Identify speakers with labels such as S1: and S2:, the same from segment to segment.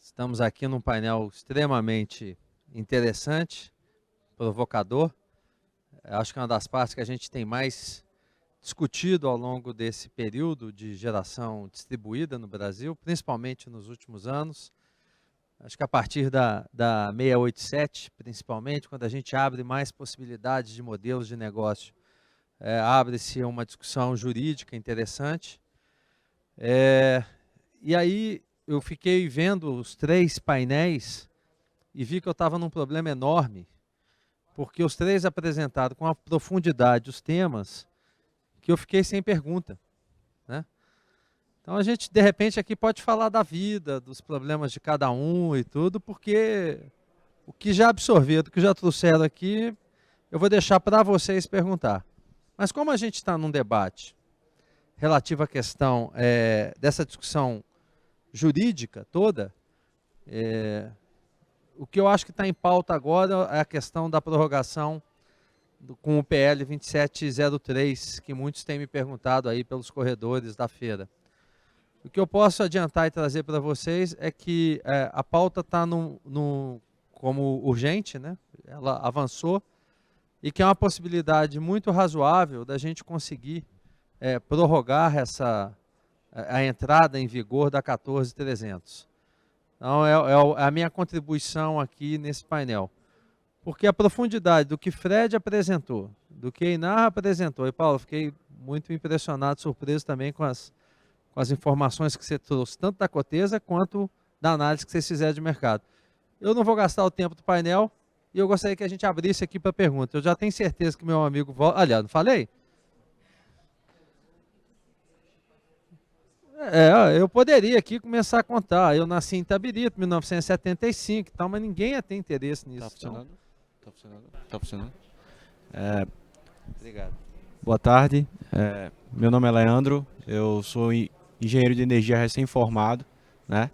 S1: Estamos aqui num painel extremamente interessante, provocador. Acho que é uma das partes que a gente tem mais discutido ao longo desse período de geração distribuída no Brasil, principalmente nos últimos anos. Acho que a partir da 687, principalmente, quando a gente abre mais possibilidades de modelos de negócio, abre-se uma discussão jurídica interessante. E aí eu fiquei vendo os 3 painéis e vi que eu estava num problema enorme, porque os 3 apresentaram com a profundidade os temas que eu fiquei sem pergunta, né? Então a gente, de repente, aqui pode falar da vida, dos problemas de cada um e tudo, porque o que já absorveram, o que já trouxeram aqui, eu vou deixar para vocês perguntar. Mas como a gente está num debate relativo à questão dessa discussão jurídica toda, o que eu acho que está em pauta agora é a questão da prorrogação com o PL 2703, que muitos têm me perguntado aí pelos corredores da feira. O que eu posso adiantar e trazer para vocês é que a pauta está como urgente, né? Ela avançou, e que é uma possibilidade muito razoável da gente conseguir prorrogar a entrada em vigor da 14.300. Então, é a minha contribuição aqui nesse painel. Porque a profundidade do que Fred apresentou, do que Einar apresentou, e Paulo, fiquei muito impressionado, surpreso também com as informações que você trouxe, tanto da Cotesa quanto da análise que vocês fizeram de mercado. Eu não vou gastar o tempo do painel e eu gostaria que a gente abrisse aqui para pergunta. Eu já tenho certeza que meu amigo volta. Aliás, não falei? Eu poderia aqui começar a contar. Eu nasci em Itabirito, 1975 e tal, mas ninguém ia ter interesse nisso.
S2: Tá funcionando? Tá funcionando? Tá funcionando?
S1: Obrigado.
S2: Boa tarde, meu nome é Leandro, eu sou engenheiro de energia recém-formado, né?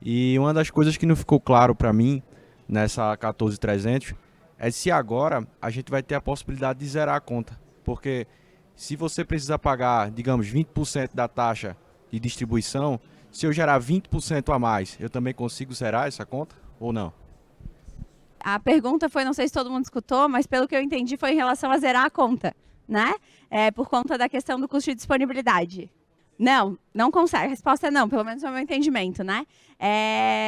S2: E uma das coisas que não ficou claro para mim nessa 14.300 é se agora a gente vai ter a possibilidade de zerar a conta, porque se você precisa pagar, digamos, 20% da taxa de distribuição, se eu gerar 20% a mais, eu também consigo zerar essa conta ou não?
S3: A pergunta foi, não sei se todo mundo escutou, mas pelo que eu entendi foi em relação a zerar a conta, né? Por conta da questão do custo de disponibilidade. Não consegue. A resposta é não, pelo menos no meu entendimento, né?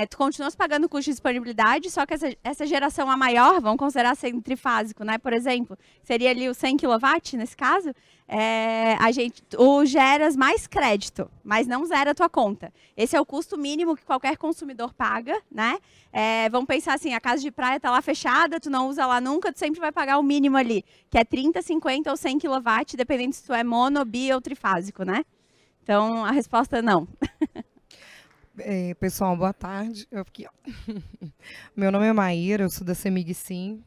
S3: Tu continuas pagando o custo de disponibilidade, só que essa geração a maior, vamos considerar ser trifásico, né? Por exemplo, seria ali o 100 kW nesse caso, tu geras mais crédito, mas não zera a tua conta. Esse é o custo mínimo que qualquer consumidor paga, né? Vamos pensar assim, a casa de praia está lá fechada, tu não usa lá nunca, tu sempre vai pagar o mínimo ali, que é 30, 50 ou 100 kW, dependendo se tu é mono, bi ou trifásico, né? Então, a resposta é não.
S4: Pessoal, boa tarde. Meu nome é Maíra, eu sou da CEMIG Sim.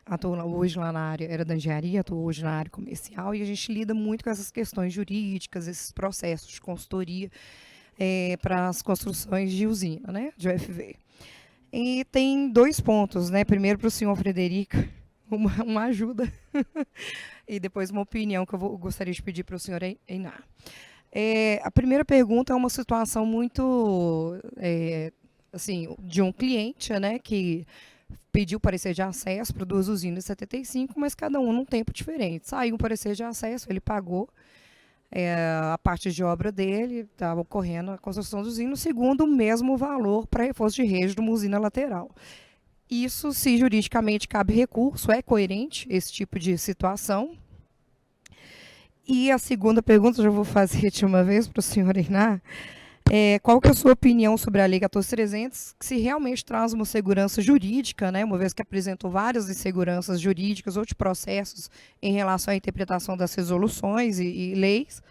S4: Atuo hoje lá na área, era da engenharia, atuo hoje na área comercial, e a gente lida muito com essas questões jurídicas, esses processos de consultoria para as construções de usina, né, de UFV. E tem 2 pontos, né? Primeiro, para o senhor Frederico, uma ajuda, e depois uma opinião que eu gostaria de pedir para o senhor Einar. A primeira pergunta é uma situação muito, assim, de um cliente, né, que pediu parecer de acesso para 2 usinas 75, mas cada um num tempo diferente. Saiu um parecer de acesso, ele pagou a parte de obra dele, estava ocorrendo a construção da usina, segundo o mesmo valor para reforço de rede de uma usina lateral. Isso, se juridicamente cabe recurso, é coerente esse tipo de situação? E a segunda pergunta, já vou fazer de uma vez para o senhor Einar. Qual que é a sua opinião sobre a Lei 14.300, que se realmente traz uma segurança jurídica, né, uma vez que apresentou várias inseguranças jurídicas ou de processos em relação à interpretação das resoluções e leis,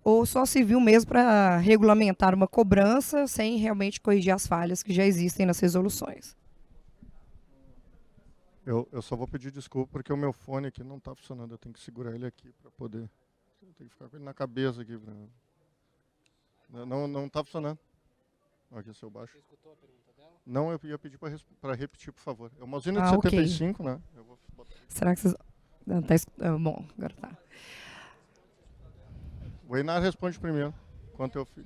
S4: ou só serviu mesmo para regulamentar uma cobrança sem realmente corrigir as falhas que já existem nas resoluções?
S5: Eu só vou pedir desculpa porque o meu fone aqui não está funcionando, eu tenho que segurar ele aqui para poder... Eu tenho que ficar com ele na cabeça aqui. Não está funcionando. Aqui, seu baixo. Você escutou a pergunta dela? Não, eu ia pedir para repetir, por favor. É uma usina de 75, okay, né? Eu vou botar aqui.
S4: Será que vocês... Bom, agora tá.
S5: O Einar responde primeiro, enquanto eu fiz.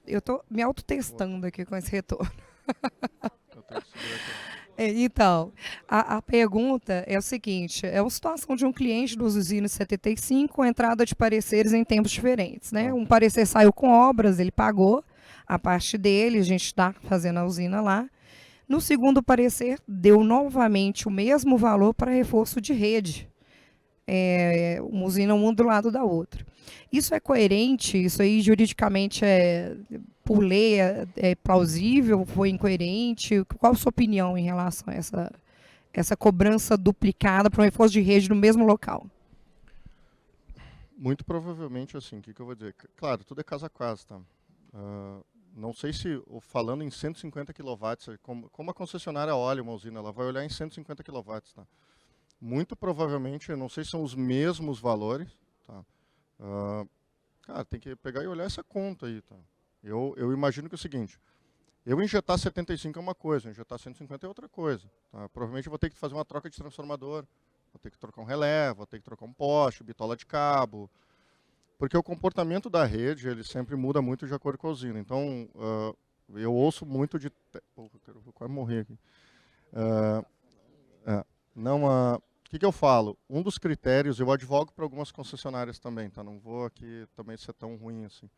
S4: Eu estou me autotestando aqui com esse retorno.
S5: Eu tenho que segurar aqui.
S4: Então, a pergunta é o seguinte, é uma situação de um cliente dos usinas 75 com entrada de pareceres em tempos diferentes, né? Um parecer saiu com obras, ele pagou a parte dele, a gente está fazendo a usina lá. No segundo parecer, deu novamente o mesmo valor para reforço de rede. Uma usina um do lado da outra. Isso é coerente? Isso aí juridicamente por lei, é plausível? Foi incoerente? Qual a sua opinião em relação a essa cobrança duplicada para um reforço de rede no mesmo local?
S5: Muito provavelmente, assim, o que eu vou dizer? Claro, tudo é caso a caso, tá? Não sei se, falando em 150 kW, como a concessionária olha uma usina, ela vai olhar em 150 kW, tá? Muito provavelmente, eu não sei se são os mesmos valores, tá? Cara, tem que pegar e olhar essa conta aí, tá? Eu imagino que é o seguinte, eu injetar 75 é uma coisa, injetar 150 é outra coisa, tá? Provavelmente eu vou ter que fazer uma troca de transformador, vou ter que trocar um relé, vou ter que trocar um poste, bitola de cabo, porque o comportamento da rede, ele sempre muda muito de acordo com a usina. Então, eu ouço muito de... Porra, eu vou quase morrer aqui. O que eu falo? Um dos critérios, eu advogo para algumas concessionárias também, tá? Não vou aqui também ser tão ruim assim.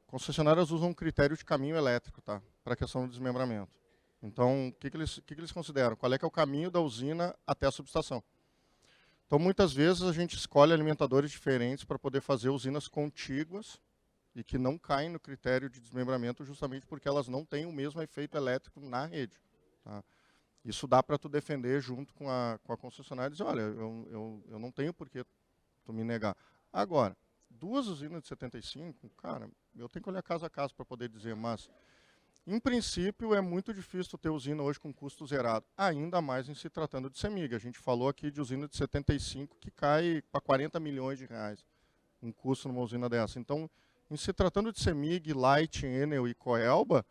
S5: Concessionárias usam um critério de caminho elétrico, tá? Para a questão do desmembramento. Então, o que eles consideram? Qual é que é o caminho da usina até a subestação? Então, muitas vezes, a gente escolhe alimentadores diferentes para poder fazer usinas contíguas e que não caem no critério de desmembramento justamente porque elas não têm o mesmo efeito elétrico na rede. Tá? Isso dá para tu defender junto com a concessionária e dizer, olha, eu não tenho por que tu me negar. Agora, 2 usinas de 75, cara, eu tenho que olhar caso a caso para poder dizer, mas... Em princípio, é muito difícil ter usina hoje com custo zerado, ainda mais em se tratando de CEMIG. A gente falou aqui de usina de 75 que cai para 40 milhões de reais, um custo numa usina dessa. Então, em se tratando de CEMIG, Light, Enel e Coelba,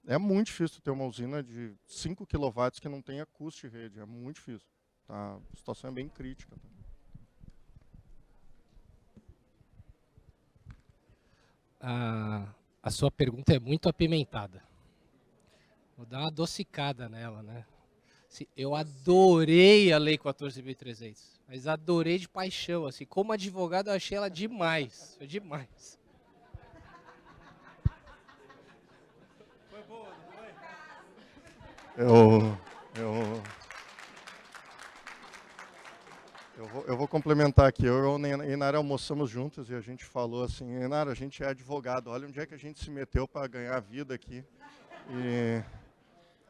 S5: é muito difícil ter uma usina de 5 kW que não tenha custo de rede, é muito difícil. Tá? A situação é bem crítica.
S6: A sua pergunta é muito apimentada. Vou dar uma adocicada nela, né? Eu adorei a Lei 14.300, mas adorei de paixão. Assim, como advogado, eu achei ela demais. Foi demais. Foi boa, não
S5: foi? Eu vou complementar aqui. Eu e a Inara almoçamos juntos e a gente falou assim, Inara, a gente é advogado, olha onde é que a gente se meteu para ganhar vida aqui. E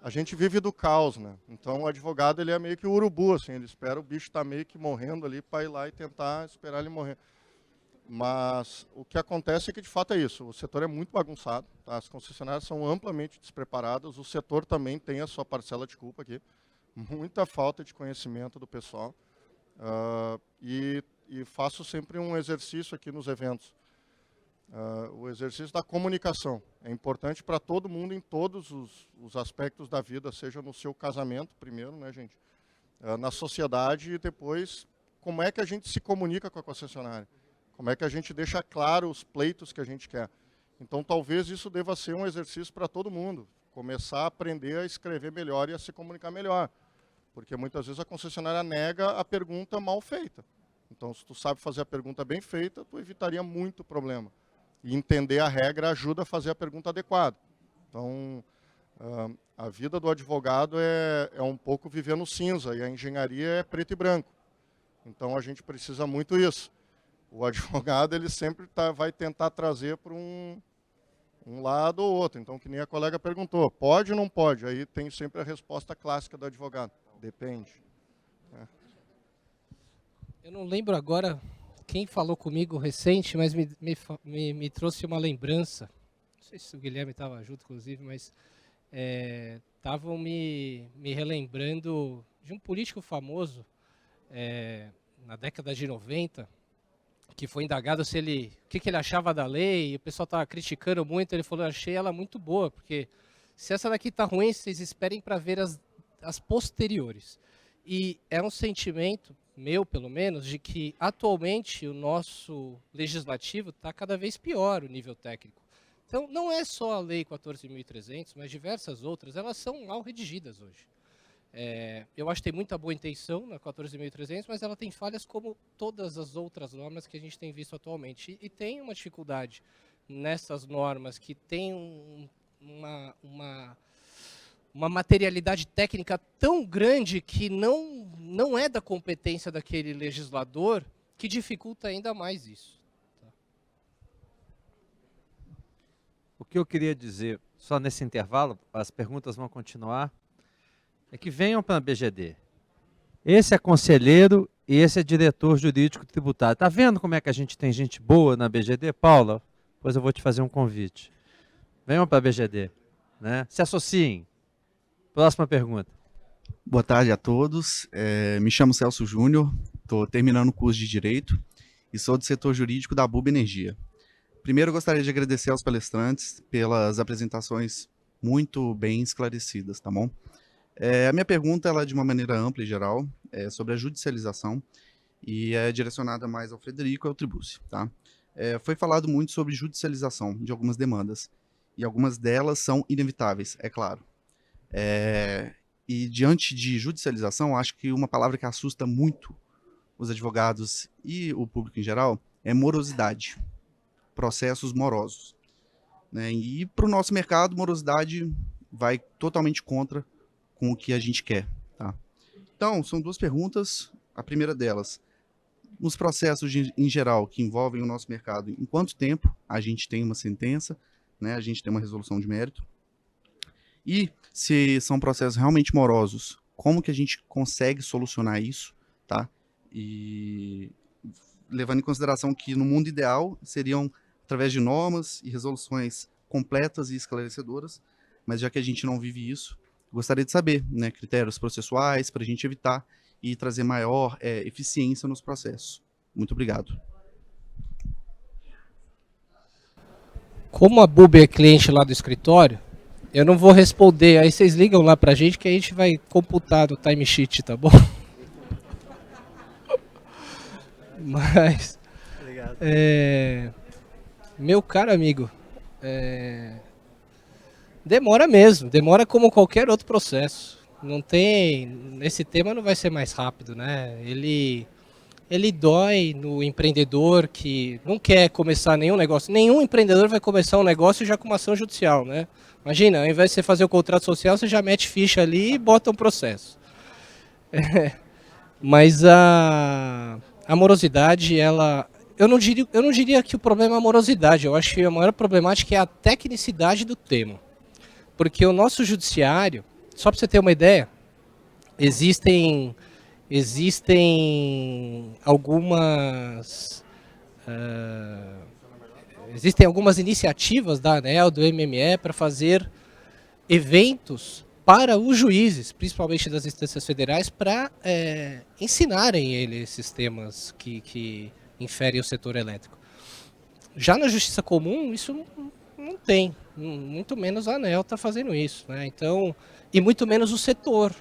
S5: a gente vive do caos, né? Então o advogado ele é meio que o urubu, assim, ele espera o bicho estar meio que morrendo ali para ir lá e tentar esperar ele morrer. Mas o que acontece é que de fato é isso, o setor é muito bagunçado, tá? As concessionárias são amplamente despreparadas, o setor também tem a sua parcela de culpa aqui, muita falta de conhecimento do pessoal. E faço sempre um exercício aqui nos eventos. O exercício da comunicação. É importante para todo mundo em todos os aspectos da vida, seja no seu casamento primeiro, né, gente? Na sociedade e depois, como é que a gente se comunica com a concessionária? Como é que a gente deixa claro os pleitos que a gente quer? Então, talvez isso deva ser um exercício para todo mundo. Começar a aprender a escrever melhor e a se comunicar melhor. Porque muitas vezes a concessionária nega a pergunta mal feita. Então, se tu sabe fazer a pergunta bem feita, tu evitaria muito problema. E entender a regra ajuda a fazer a pergunta adequada. Então, a vida do advogado é um pouco viver no cinza, e a engenharia é preto e branco. Então, a gente precisa muito isso. O advogado ele sempre vai tentar trazer para um lado ou outro. Então, que nem a colega perguntou, pode ou não pode? Aí tem sempre a resposta clássica do advogado. Depende.
S6: Eu não lembro agora quem falou comigo recente, mas me trouxe uma lembrança. Não sei se o Guilherme estava junto, inclusive, mas estavam me relembrando de um político famoso na década de 90, que foi indagado o que ele achava da lei, e o pessoal estava criticando muito, ele falou, eu achei ela muito boa, porque se essa daqui está ruim, vocês esperem para ver as posteriores. E é um sentimento, meu pelo menos, de que atualmente o nosso legislativo está cada vez pior, o nível técnico. Então, não é só a Lei 14.300, mas diversas outras, elas são mal redigidas hoje. Eu acho que tem muita boa intenção na 14.300, mas ela tem falhas como todas as outras normas que a gente tem visto atualmente. E tem uma dificuldade nessas normas que tem uma materialidade técnica tão grande que não é da competência daquele legislador, que dificulta ainda mais isso.
S1: O que eu queria dizer, só nesse intervalo, as perguntas vão continuar, é que venham para a BGD. Esse é conselheiro e esse é diretor jurídico tributário. Está vendo como é que a gente tem gente boa na BGD? Paula, depois eu vou te fazer um convite. Venham para a BGD. Né? Se associem. Próxima pergunta.
S7: Boa tarde a todos. Me chamo Celso Júnior, estou terminando o curso de Direito e sou do setor jurídico da BUB Energia. Primeiro, eu gostaria de agradecer aos palestrantes pelas apresentações muito bem esclarecidas, tá bom? A minha pergunta ela é de uma maneira ampla e geral, sobre a judicialização e é direcionada mais ao Frederico e ao Tribuzzi, tá? Foi falado muito sobre judicialização de algumas demandas e algumas delas são inevitáveis, é claro. E diante de judicialização, acho que uma palavra que assusta muito os advogados e o público em geral é morosidade, processos morosos, né? E para o nosso mercado, morosidade vai totalmente contra com o que a gente quer, tá? Então, são duas perguntas. A primeira delas, nos processos em geral que envolvem o nosso mercado, em quanto tempo a gente tem uma sentença, né? A gente tem uma resolução de mérito? E se são processos realmente morosos, como que a gente consegue solucionar isso, tá? E levando em consideração que no mundo ideal seriam através de normas e resoluções completas e esclarecedoras, mas já que a gente não vive isso, gostaria de saber, né, critérios processuais para a gente evitar e trazer maior eficiência nos processos. Muito obrigado.
S6: Como a BUB é cliente lá do escritório, eu não vou responder, aí vocês ligam lá pra gente que a gente vai computar no timesheet, tá bom? Mas, meu caro amigo, demora mesmo, demora como qualquer outro processo. Não tem, esse tema não vai ser mais rápido, né? Ele dói no empreendedor que não quer começar nenhum negócio. Nenhum empreendedor vai começar um negócio já com uma ação judicial, né? Imagina, ao invés de você fazer o contrato social, você já mete ficha ali e bota um processo. Mas a morosidade, ela... Eu não diria que o problema é a morosidade, eu acho que a maior problemática é a tecnicidade do tema. Porque o nosso judiciário, só para você ter uma ideia, existem algumas iniciativas da ANEEL, do MME, para fazer eventos para os juízes, principalmente das instâncias federais, para ensinarem eles esses temas que inferem o setor elétrico. Já na justiça comum, isso não tem, muito menos a ANEEL está fazendo isso, né? Então, e muito menos o setor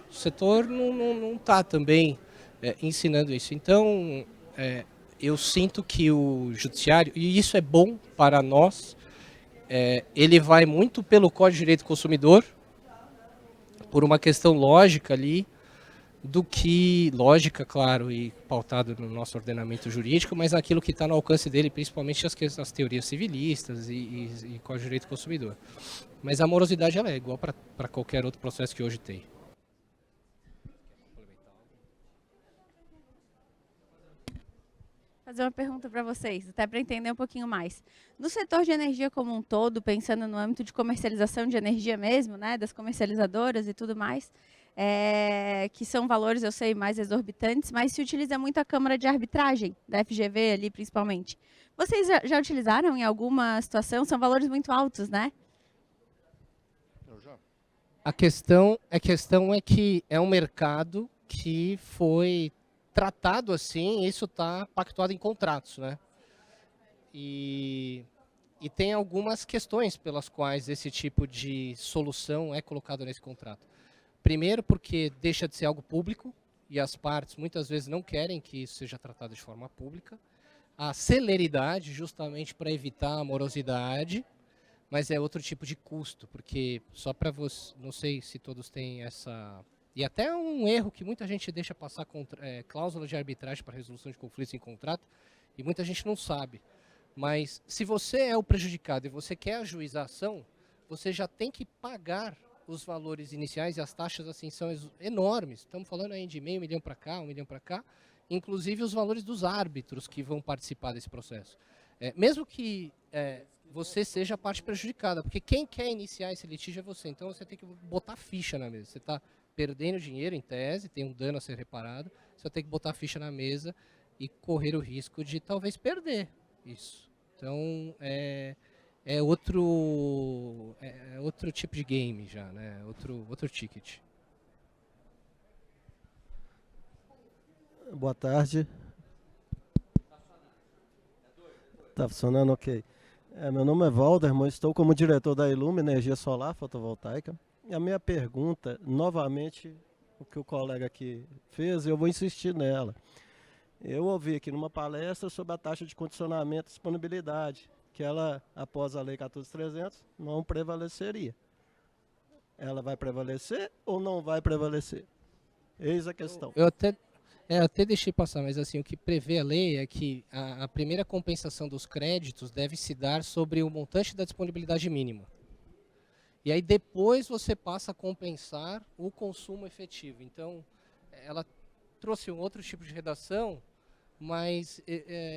S6: não está também ensinando isso. Então, eu sinto que o judiciário, e isso é bom para nós, ele vai muito pelo Código de Direito do Consumidor, por uma questão lógica ali, lógica, claro, e pautado no nosso ordenamento jurídico, mas naquilo que está no alcance dele, principalmente as teorias civilistas e Código de Direito do Consumidor. Mas a morosidade ela é igual para qualquer outro processo que hoje tem.
S3: Fazer uma pergunta para vocês, até para entender um pouquinho mais. No setor de energia como um todo, pensando no âmbito de comercialização de energia mesmo, né, das comercializadoras e tudo mais, que são valores, eu sei, mais exorbitantes, mas se utiliza muito a Câmara de Arbitragem, da FGV ali principalmente. Vocês já utilizaram em alguma situação? São valores muito altos, né?
S5: Eu já.
S6: A questão é que é um mercado que foi tratado assim, isso está pactuado em contratos, né? E tem algumas questões pelas quais esse tipo de solução é colocado nesse contrato. Primeiro, porque deixa de ser algo público e as partes muitas vezes não querem que isso seja tratado de forma pública. A celeridade, justamente para evitar a morosidade, mas é outro tipo de custo, porque só para você, não sei se todos têm essa... E até um erro que muita gente deixa passar cláusula de arbitragem para resolução de conflitos em contrato, e muita gente não sabe. Mas se você é o prejudicado e você quer ajuizar a ação, você já tem que pagar os valores iniciais, e as taxas assim são enormes. Estamos falando aí de meio milhão para cá, 1 milhão para cá, inclusive os valores dos árbitros que vão participar desse processo. Mesmo que você seja a parte prejudicada, porque quem quer iniciar esse litígio é você, então você tem que botar ficha na mesa. Você está perdendo dinheiro em tese, tem um dano a ser reparado, você tem que botar a ficha na mesa e correr o risco de talvez perder isso. Então, é outro tipo de game já, né? Outro ticket.
S8: Boa tarde. Tá funcionando? Ok. Meu nome é Valderman, estou como diretor da Ilume Energia Solar Fotovoltaica. E a minha pergunta, novamente, o que o colega aqui fez, eu vou insistir nela. Eu ouvi aqui numa palestra sobre a taxa de condicionamento e disponibilidade, que ela, após a Lei 14.300, não prevaleceria. Ela vai prevalecer ou não vai prevalecer? Eis a questão.
S6: Eu até deixei passar, mas assim, o que prevê a lei é que a primeira compensação dos créditos deve se dar sobre o montante da disponibilidade mínima. E aí depois você passa a compensar o consumo efetivo. Então, ela trouxe um outro tipo de redação, mas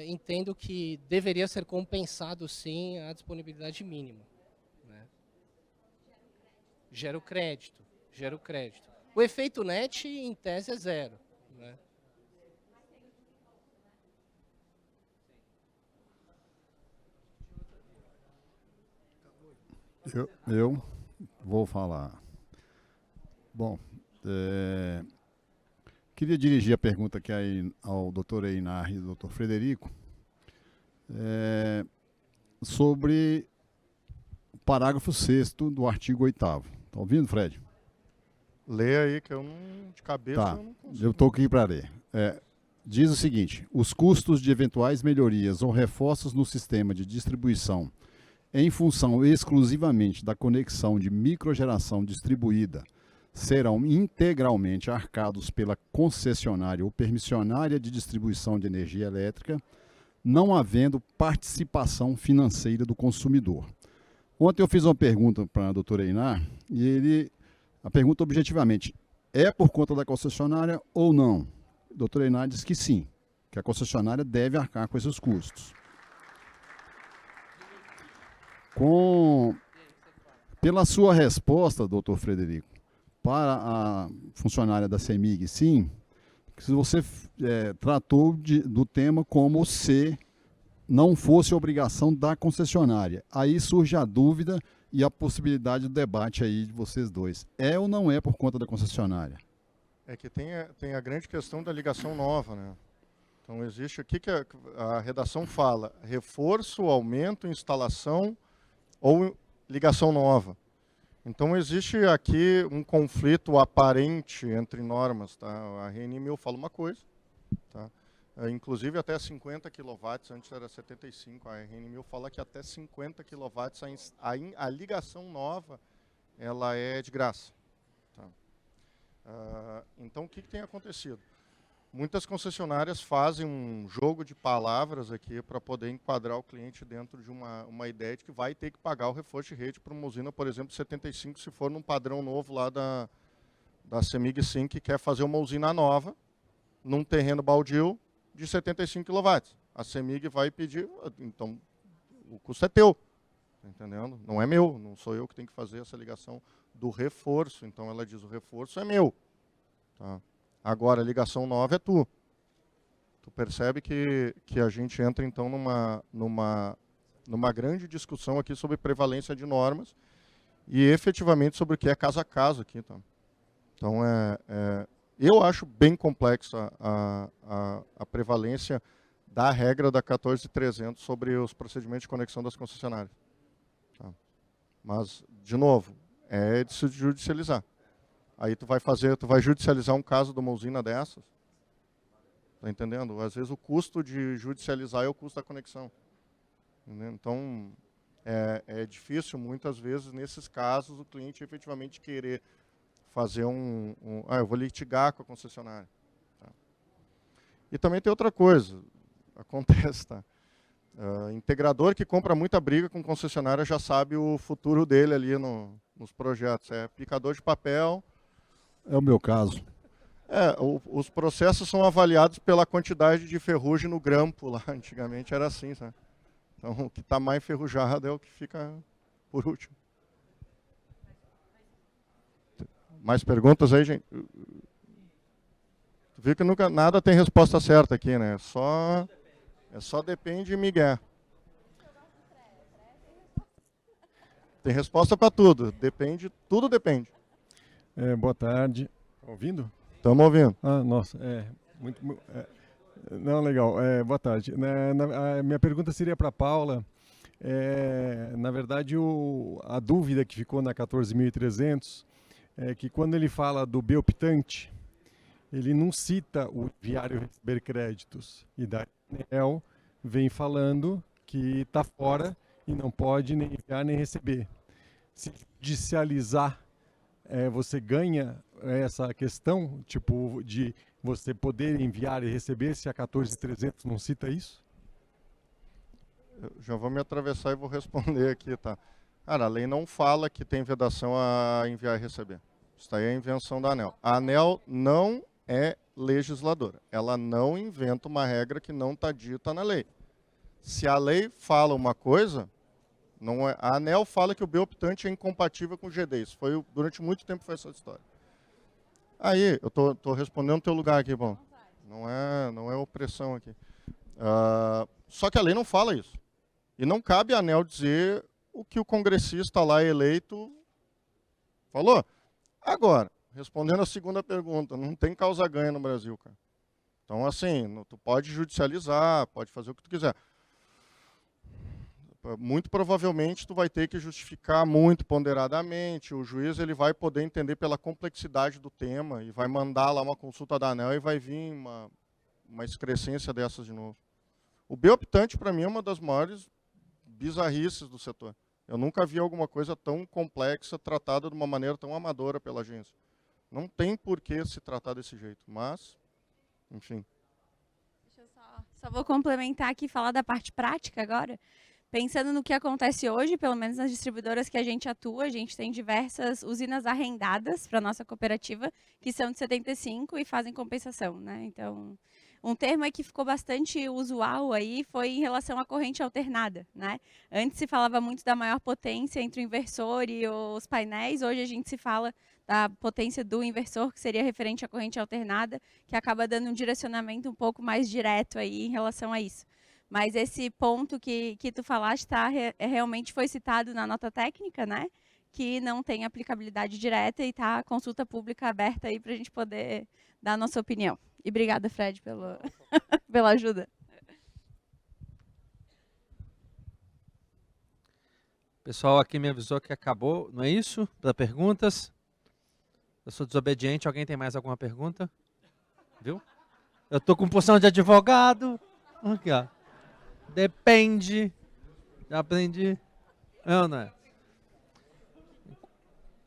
S6: entendo que deveria ser compensado sim a disponibilidade mínima, né? Gera o crédito. O efeito net, em tese, é zero, né?
S9: Eu vou falar. Bom, queria dirigir a pergunta aqui ao Dr. Einar e ao Dr. Frederico sobre o parágrafo 6º do artigo 8º. Está ouvindo, Fred?
S5: Lê aí, que eu não, de cabeça
S9: Tá,
S5: eu não consigo.
S9: eu estou aqui para ler. Diz o seguinte: os custos de eventuais melhorias ou reforços no sistema de distribuição em função exclusivamente da conexão de microgeração distribuída serão integralmente arcados pela concessionária ou permissionária de distribuição de energia elétrica, não havendo participação financeira do consumidor. Ontem eu fiz uma pergunta para a doutora Einar, e a pergunta objetivamente, é por conta da concessionária ou não? A doutora Einar disse que sim, que a concessionária deve arcar com esses custos. Pela sua resposta, doutor Frederico, para a funcionária da CEMIG, sim, se você tratou do tema como se não fosse obrigação da concessionária. Aí surge a dúvida e a possibilidade do debate aí de vocês dois. É ou não é por conta da concessionária?
S5: É que tem a grande questão da ligação nova, né? Então existe aqui que a redação fala reforço, aumento, instalação ou ligação nova. Então existe aqui um conflito aparente entre normas, tá? A RN1000 fala uma coisa, tá? Inclusive até 50 kW, antes era 75, a RN1000 fala que até 50 kW a ligação nova ela é de graça. Tá? Então o que tem acontecido? Muitas concessionárias fazem um jogo de palavras aqui para poder enquadrar o cliente dentro de uma ideia de que vai ter que pagar o reforço de rede para uma usina, por exemplo, 75, se for num padrão novo lá da CEMIG Sim, que quer fazer uma usina nova, num terreno baldio, de 75 kW. A CEMIG vai pedir, então o custo é teu, tá entendendo? Não é meu, não sou eu que tenho que fazer essa ligação do reforço, então ela diz o reforço é meu. Tá? Agora, a ligação nova é tu. Tu percebe que a gente entra, então, numa grande discussão aqui sobre prevalência de normas e, efetivamente, sobre o que é caso a caso aqui. Tá? Então, eu acho bem complexa a prevalência da regra da 14.300 sobre os procedimentos de conexão das concessionárias. Tá? Mas, de novo, é de se judicializar. Aí tu vai judicializar um caso de uma usina dessas. Tá entendendo? Às vezes o custo de judicializar é o custo da conexão. Entendeu? Então, É difícil, muitas vezes, nesses casos, o cliente efetivamente querer fazer eu vou litigar com a concessionária. Tá? E também tem outra coisa, acontece, tá? Integrador que compra muita briga com concessionária já sabe o futuro dele ali nos projetos. É picador de papel.
S9: É o meu caso.
S5: Os processos são avaliados pela quantidade de ferrugem no grampo lá. Antigamente era assim, sabe? Então, o que está mais enferrujado é o que fica por último. Mais perguntas aí, gente? Tu viu que nunca nada tem resposta certa aqui, né? Só depende de Miguel. Tem resposta para tudo. Tudo depende.
S10: Boa tarde. Ouvindo?
S5: Estamos ouvindo.
S10: Ah, nossa, não, legal. Boa tarde. A minha pergunta seria para a Paula. Na verdade, a dúvida que ficou na 14.300 é que quando ele fala do beoptante, ele não cita o enviar e receber créditos. E daí o ANEEL vem falando que está fora e não pode nem enviar nem receber. Se judicializar, você ganha essa questão, tipo, de você poder enviar e receber, se a 14.300 não cita isso?
S5: Eu já vou me atravessar e vou responder aqui, tá? Cara, a lei não fala que tem vedação a enviar e receber. Isso aí é a invenção da ANEEL. A ANEEL não é legisladora. Ela não inventa uma regra que não está dita na lei. Se a lei fala uma coisa, não é. A ANEEL fala que o beoptante é incompatível com o GD. Isso foi, durante muito tempo foi essa história. Aí, eu tô respondendo no teu lugar aqui, bom. Não é opressão aqui. Só que a lei não fala isso. E não cabe a ANEEL dizer o que o congressista lá eleito falou. Agora, respondendo a segunda pergunta, não tem causa-ganha no Brasil, cara. Então, assim, tu pode judicializar, pode fazer o que tu quiser. Muito provavelmente tu vai ter que justificar muito ponderadamente. O juiz ele vai poder entender pela complexidade do tema e vai mandar lá uma consulta da ANEEL e vai vir uma excrescência dessas de novo. O beoptante, para mim, é uma das maiores bizarrices do setor. Eu nunca vi alguma coisa tão complexa tratada de uma maneira tão amadora pela agência. Não tem por que se tratar desse jeito, mas, enfim.
S3: Deixa eu só vou complementar aqui e falar da parte prática agora. Pensando no que acontece hoje, pelo menos nas distribuidoras que a gente atua, a gente tem diversas usinas arrendadas para a nossa cooperativa, que são de 75 e fazem compensação, né? Então, um termo aí que ficou bastante usual aí foi em relação à corrente alternada, né? Antes se falava muito da maior potência entre o inversor e os painéis, hoje a gente se fala da potência do inversor, que seria referente à corrente alternada, que acaba dando um direcionamento um pouco mais direto aí em relação a isso. Mas esse ponto que tu falaste realmente foi citado na nota técnica, né? Que não tem aplicabilidade direta e está a consulta pública aberta aí para a gente poder dar a nossa opinião. E obrigada, Fred, pela ajuda.
S1: O pessoal aqui me avisou que acabou, não é isso? Para perguntas. Eu sou desobediente. Alguém tem mais alguma pergunta? Viu? Eu estou com porção de advogado. Aqui, ó. Depende. Já aprendi. Não é?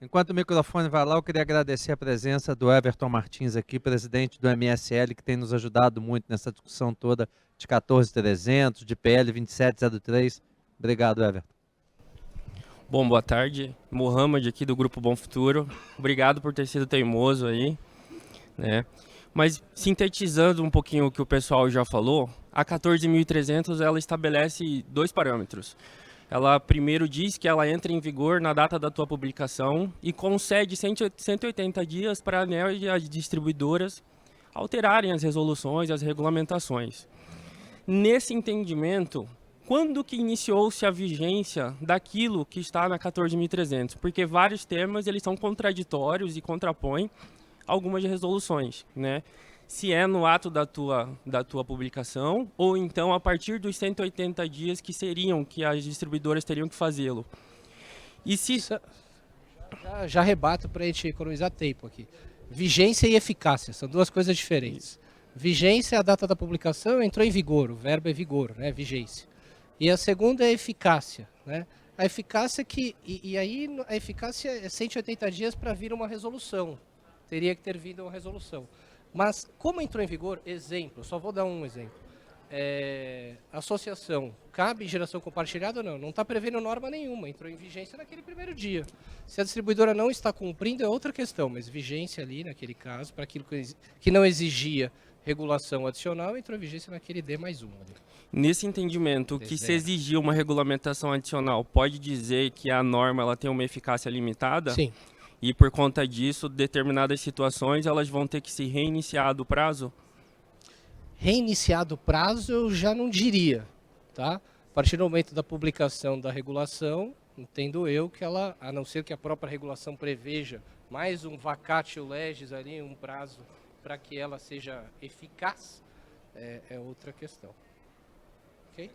S1: Enquanto o microfone vai lá, eu queria agradecer a presença do Everton Martins aqui, presidente do MSL, que tem nos ajudado muito nessa discussão toda de 14.300, de PL 2703. Obrigado, Everton.
S11: Bom, boa tarde. Mohamed aqui do Grupo Bom Futuro. Obrigado por ter sido teimoso aí, né? Mas sintetizando um pouquinho o que o pessoal já falou, a 14.300 ela estabelece dois parâmetros. Ela primeiro diz que ela entra em vigor na data da tua publicação e concede 180 dias para a ANEEL e as distribuidoras alterarem as resoluções e as regulamentações. Nesse entendimento, quando que iniciou-se a vigência daquilo que está na 14.300? Porque vários temas eles são contraditórios e contrapõem algumas resoluções, né? Se é no ato da tua publicação ou então a partir dos 180 dias que as distribuidoras teriam que fazê-lo. E se...
S6: Já rebato para a gente economizar tempo aqui. Vigência e eficácia são duas coisas diferentes. Vigência é a data da publicação, entrou em vigor, o verbo é vigor, né? Vigência. E a segunda é eficácia, né? A eficácia e aí a eficácia é 180 dias para vir uma resolução. Teria que ter vindo uma resolução. Mas como entrou em vigor, exemplo, só vou dar um exemplo. Associação, cabe geração compartilhada ou não? Não está prevendo norma nenhuma, entrou em vigência naquele primeiro dia. Se a distribuidora não está cumprindo é outra questão, mas vigência ali naquele caso, para aquilo que não exigia regulação adicional, entrou em vigência naquele D+1. Ali.
S11: Nesse entendimento, que se exigir uma regulamentação adicional, pode dizer que a norma ela tem uma eficácia limitada?
S6: Sim.
S11: E por conta disso, determinadas situações elas vão ter que se reiniciar do prazo?
S6: Reiniciado o prazo, eu já não diria, tá? A partir do momento da publicação da regulação, entendo eu que ela, a não ser que a própria regulação preveja mais um vacatio legis ali, um prazo para que ela seja eficaz, é outra questão. Ok?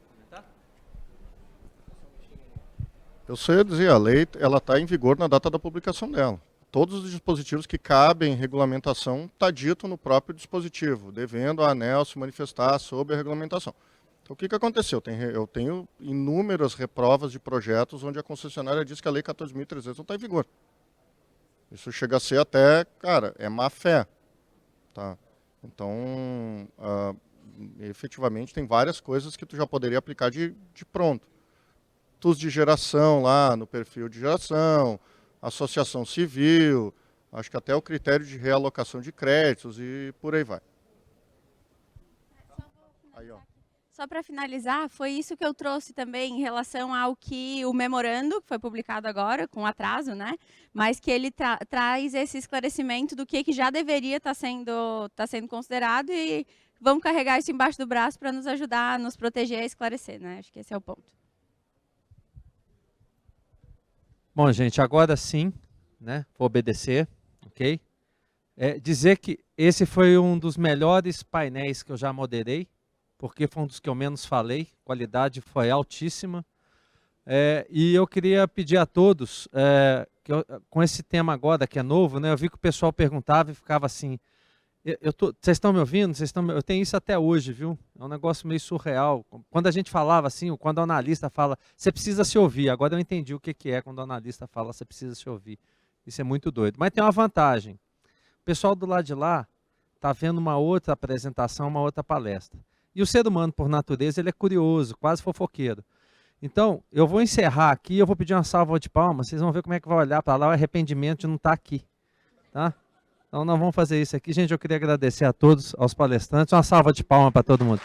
S5: Eu sei dizer, a lei ela está em vigor na data da publicação dela. Todos os dispositivos que cabem regulamentação está dito no próprio dispositivo, devendo a ANEEL se manifestar sobre a regulamentação. Então, o que aconteceu? Eu tenho inúmeras reprovas de projetos onde a concessionária diz que a Lei 14.300 não está em vigor. Isso chega a ser até, cara, é má fé. Tá? Então, efetivamente, tem várias coisas que tu já poderia aplicar de pronto. TUS de geração lá no perfil de geração, associação civil, acho que até o critério de realocação de créditos e por aí vai. Aí, ó.
S3: Só para finalizar, foi isso que eu trouxe também em relação ao que o memorando, que foi publicado agora, com atraso, né? Mas que ele traz esse esclarecimento do que já deveria estar sendo considerado e vamos carregar isso embaixo do braço para nos ajudar, nos proteger e esclarecer, né? Acho que esse é o ponto.
S1: Bom, gente, agora sim, né, vou obedecer, ok? Dizer que esse foi um dos melhores painéis que eu já moderei, porque foi um dos que eu menos falei, qualidade foi altíssima. E eu queria pedir a todos, com esse tema agora que é novo, né, eu vi que o pessoal perguntava e ficava assim, vocês estão me ouvindo? Eu tenho isso até hoje, viu? É um negócio meio surreal. Quando a gente falava assim, quando o analista fala, você precisa se ouvir. Agora eu entendi o que é quando o analista fala, você precisa se ouvir. Isso é muito doido. Mas tem uma vantagem. O pessoal do lado de lá está vendo uma outra apresentação, uma outra palestra. E o ser humano, por natureza, ele é curioso, quase fofoqueiro. Então, eu vou encerrar aqui, eu vou pedir uma salva de palmas, vocês vão ver como é que vai olhar para lá o arrependimento de não estar aqui. Tá? Então, nós vamos fazer isso aqui. Gente, eu queria agradecer a todos, aos palestrantes. Uma salva de palmas para todo mundo.